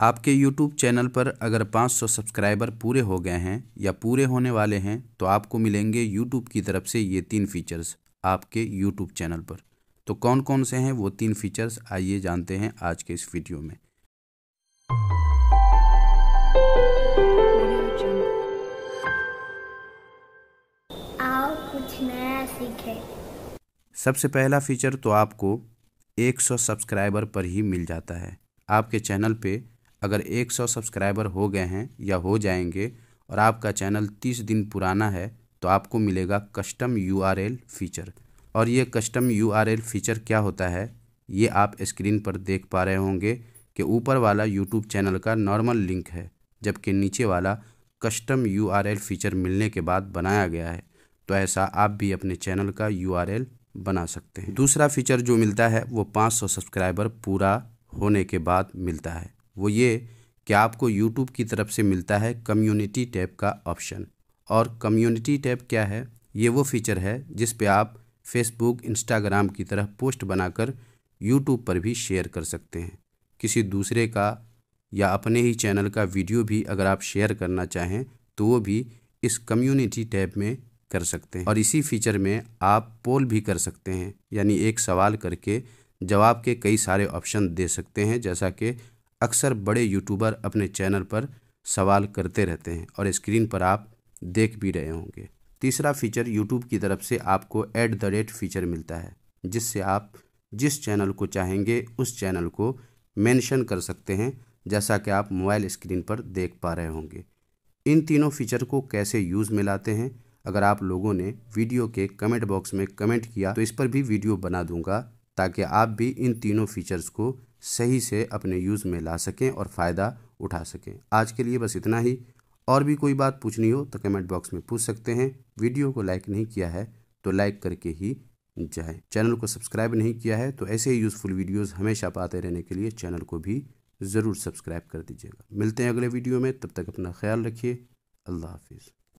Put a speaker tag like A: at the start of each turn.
A: आपके YouTube channel पर अगर 500 सब्सक्राइबर पूरे हो गए हैं या पूरे होने वाले हैं तो आपको मिलेंगे YouTube की तरफ से ये 3 फीचर्स आपके YouTube चैनल पर। तो कौन कौन से हैं वो 3 फीचर्स, आइए जानते हैं आज के इस वीडियो में।
B: आओ कुछ नया सीखें।
A: सबसे पहला फीचर तो आपको 100 सब्सक्राइबर पर ही मिल जाता है। आपके चैनल पे अगर 100 सब्सक्राइबर हो गए हैं या हो जाएंगे और आपका चैनल 30 दिन पुराना है तो आपको मिलेगा कस्टम URL फीचर। और ये कस्टम URL फीचर क्या होता है ये आप स्क्रीन पर देख पा रहे होंगे कि ऊपर वाला YouTube चैनल का नॉर्मल लिंक है, जबकि नीचे वाला कस्टम URL फीचर मिलने के बाद बनाया गया है। तो ऐसा आप भी अपने चैनल का URL बना सकते हैं। दूसरा फीचर जो मिलता है वो 500 सब्सक्राइबर पूरा होने के बाद मिलता है। वो ये कि आपको YouTube की तरफ से मिलता है कम्युनिटी टैब का ऑप्शन। और कम्युनिटी टैब क्या है? ये वो फीचर है जिस पे आप फेसबुक, इंस्टाग्राम की तरह पोस्ट बनाकर YouTube पर भी शेयर कर सकते हैं। किसी दूसरे का या अपने ही चैनल का वीडियो भी अगर आप शेयर करना चाहें तो वो भी इस कम्युनिटी टैब में कर सकते हैं। और इसी फीचर में आप पोल भी कर सकते हैं, यानी एक सवाल करके जवाब के कई सारे ऑप्शन दे सकते हैं, जैसा कि अक्सर बड़े यूट्यूबर अपने चैनल पर सवाल करते रहते हैं और स्क्रीन पर आप देख भी रहे होंगे। तीसरा फीचर यूट्यूब की तरफ से आपको @ फीचर मिलता है, जिससे आप जिस चैनल को चाहेंगे उस चैनल को मेंशन कर सकते हैं, जैसा कि आप मोबाइल स्क्रीन पर देख पा रहे होंगे। इन तीनों फीचर को कैसे यूज़ में लाते हैं, अगर आप लोगों ने वीडियो के कमेंट बॉक्स में कमेंट किया तो इस पर भी वीडियो बना दूंगा, ताकि आप भी इन तीनों फीचर्स को सही से अपने यूज़ में ला सकें और फ़ायदा उठा सकें। आज के लिए बस इतना ही। और भी कोई बात पूछनी हो तो कमेंट बॉक्स में पूछ सकते हैं। वीडियो को लाइक नहीं किया है तो लाइक करके ही जाएं। चैनल को सब्सक्राइब नहीं किया है तो ऐसे ही यूज़फुल वीडियोज़ हमेशा पाते रहने के लिए चैनल को भी ज़रूर सब्सक्राइब कर दीजिएगा। मिलते हैं अगले वीडियो में, तब तक अपना ख्याल रखिए। अल्लाह हाफिज़।